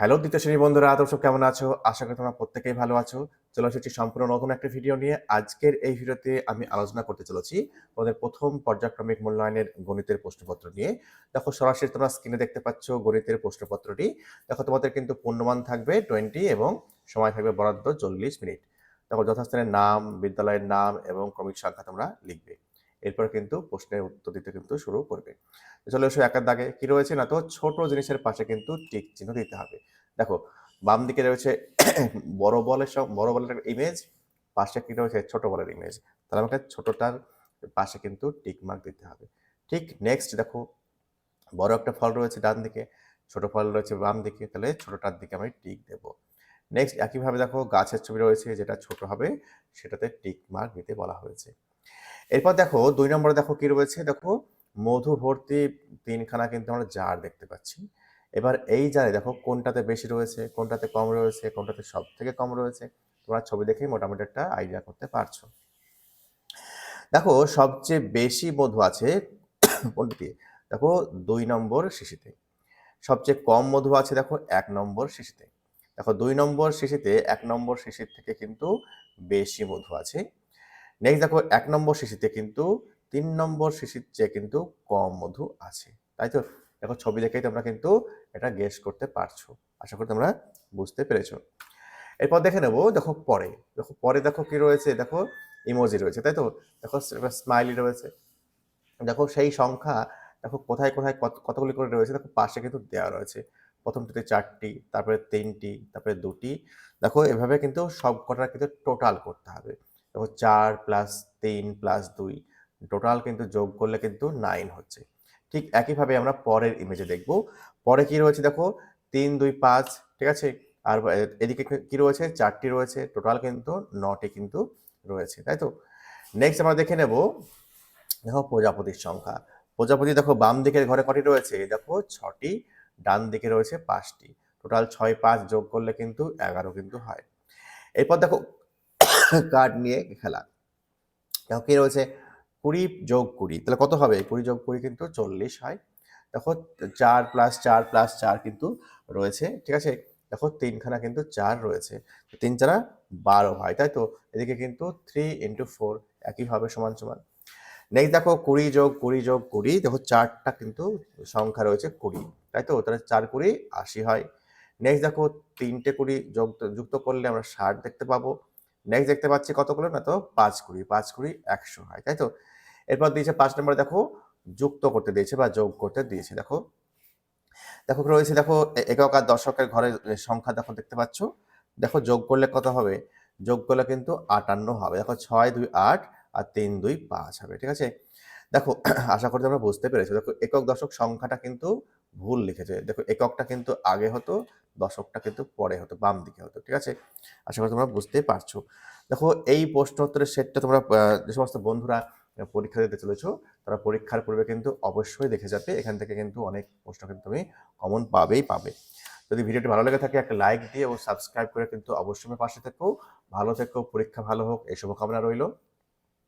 Hello দ্বিতীয় শ্রেণী বন্ধুরা, তোমরা সব কেমন আছো? আশা করি তোমরা প্রত্যেকেই ভালো আছো। চলে এসেছি সম্পূর্ণ নতুন একটা ভিডিও নিয়ে। আজকের এই ভিডিওতে আমি আলোচনা করতে চলেছি তোমাদের প্রথম পর্যায়ক্রমিক মূল্যায়নের গণিতের প্রশ্নপত্র নিয়ে। দেখো সরাসরি তোমরা স্ক্রিনে দেখতে পাচ্ছ গণিতের প্রশ্নপত্রটি। দেখো তোমাদের কিন্তু পূর্ণমান থাকবে 20 এবং সময় থাকবে বরাদ্দ 40 মিনিট। দেখো যথাস্থানের নাম, বিদ্যালয়ের নাম এবং ক্রমিক সংখ্যা তোমরা লিখবে। এরপর কিন্তু প্রশ্নের উত্তর দিতে কিন্তু শুরু করবে। চলে এসো একের দাগে। কি রয়েছে না, তো ছোট জিনিসের পাশে কিন্তু টিক চিহ্ন দিতে হবে। দেখো বাম দিকে রয়েছে বড় বলের ইমেজ, পাশে কি রয়েছে ছোট বলের ইমেজ। তাহলে আমাকে ছোটটার পাশে কিন্তু টিক মার্ক দিতে হবে। ঠিক নেক্সট দেখো বড় একটা ফল রয়েছে ডান দিকে, ছোট ফল রয়েছে বাম দিকে, তাহলে ছোটটার দিকে আমি টিক দেব। নেক্সট একইভাবে দেখো গাছের ছবি রয়েছে, যেটা ছোট হবে সেটাতে টিক মার্ক দিতে বলা হয়েছে। এরপর দেখো 2 নম্বরে দেখো কি রয়েছে, দেখো মধু ভর্তি 3খানা কিন্তু আমরা জার দেখতে পাচ্ছি। এবার এই জারে দেখো কোনটাতে বেশি রয়েছে, কোনটাতে কম রয়েছে, কোনটাতে সব থেকে কম রয়েছে, তোমরা ছবি দেখেই মোটামুটি একটা আইডিয়া করতে পারছো। দেখো সবচেয়ে বেশি মধু আছে কোনটি, দেখো 2 নম্বর শিশিতে। সবচেয়ে কম মধু আছে দেখো 1 নম্বর শিশিতে। দেখো 2 নম্বর শিশিতে 1 নম্বর শিশির থেকে কিন্তু বেশি মধু আছে। নেক্সট দেখো 1 নম্বর শিশিতে কিন্তু 3 নম্বর শিশির চেয়ে কিন্তু কম মধু আছে, তাই তো? দেখো ছবি দেখেই তোমরা কিন্তু এটা গেস করতে পারছো। আশা করি তোমরা বুঝতে পেরেছো। এরপর দেখে নেবো, দেখো পরে দেখো কি রয়েছে, দেখো ইমোজি রয়েছে, তাই তো? দেখো স্মাইলি রয়েছে। দেখো সেই সংখ্যা দেখো কোথায় কোথায় কতগুলি করে রয়েছে, দেখো পাশে কিন্তু দেওয়া রয়েছে। প্রথমটিতে 4টি, তারপরে 3টি, তারপরে 2টি। দেখো এভাবে কিন্তু সব কটার কিন্তু টোটাল করতে হবে। দেখো 4 + 3 + 2 টোটাল কিন্তু যোগ করলে কিন্তু 9 হচ্ছে। ঠিক একইভাবে আমরা পরের ইমেজে দেখব। পরে কি রয়েছে দেখো 3 2 5, ঠিক আছে? আর এদিকে কি রয়েছে, 4টি রয়েছে, টোটাল কিন্তু 9টি কিন্তু রয়েছে, তাই তো? নেক্সট আমরা দেখে নেব, দেখো প্রজাপতির সংখ্যা। প্রজাপতি দেখো বাম দিকের ঘরে কটি রয়েছে, দেখো 6টি, ডান দিকে রয়েছে 5টি। টোটাল 6 5 যোগ করলে কিন্তু 11 কিন্তু হয়। এরপর দেখো কার্ড নিয়ে খেলা। দেখো কি রয়েছে 20 + 20, তাহলে কত হবে? 20 + 20 কিন্তু 40 হয়। দেখো 4 + 4 + 4 কিন্তু রয়েছে, ঠিক আছে? দেখো 3খানা কিন্তু 4 রয়েছে, 3 4 12 হয়, তাই তো? এদিকে কিন্তু 3 × 4 একইভাবে সমান সমান। নেক্সট দেখো 20 + 20 + 20, দেখো 4টা কিন্তু সংখ্যা রয়েছে 20, তাই তো? তাহলে 4 × 20 = 80 হয়। নেক্সট দেখো 3টে 20 যুক্ত করলে আমরা 60 দেখতে পাবো। নেক্সট দেখতে পাচ্ছি কতগুলো, না তো 5 20, 5 20 100 হয়, তাই তো? এরপর দিয়েছে 5 নম্বরে, দেখো যুক্ত করতে দিয়েছে বা যোগ করতে দিয়েছে। দেখো দেখো রয়েছে, দেখো একক আর দশকের ঘরের সংখ্যা দেখো দেখতে পাচ্ছ। দেখো যোগ করলে কত হবে? যোগ করলে কিন্তু 58 হবে। দেখো 6 2 8 আর 3 2 5 হবে, ঠিক আছে? দেখো আশা করি তোমরা বুঝতে পেরেছো। দেখো একক দশক সংখ্যাটা কিন্তু ভুল লিখেছে। দেখো এককটা কিন্তু আগে হতো, দশকটা কিন্তু পরে হতো, বাম দিকে হতো, ঠিক আছে? আশা করি তোমরা বুঝতে পারছো। দেখো এই প্রশ্ন উত্তরের সেটটা তোমরা যে সমস্ত বন্ধুরা পরীক্ষা দিতে চলেছো, তারা পরীক্ষার পূর্বে কিন্তু অবশ্যই দেখে যাবে। এখান থেকে কিন্তু অনেক প্রশ্ন কিন্তু তুমি কমন পাবে। যদি ভিডিওটি ভালো লেগে থাকে একটা লাইক দিয়ে ও সাবস্ক্রাইব করে কিন্তু অবশ্যই আমার পাশে থেকো। ভালো থেকো, পরীক্ষা ভালো হোক এই শুভকামনা রইলো।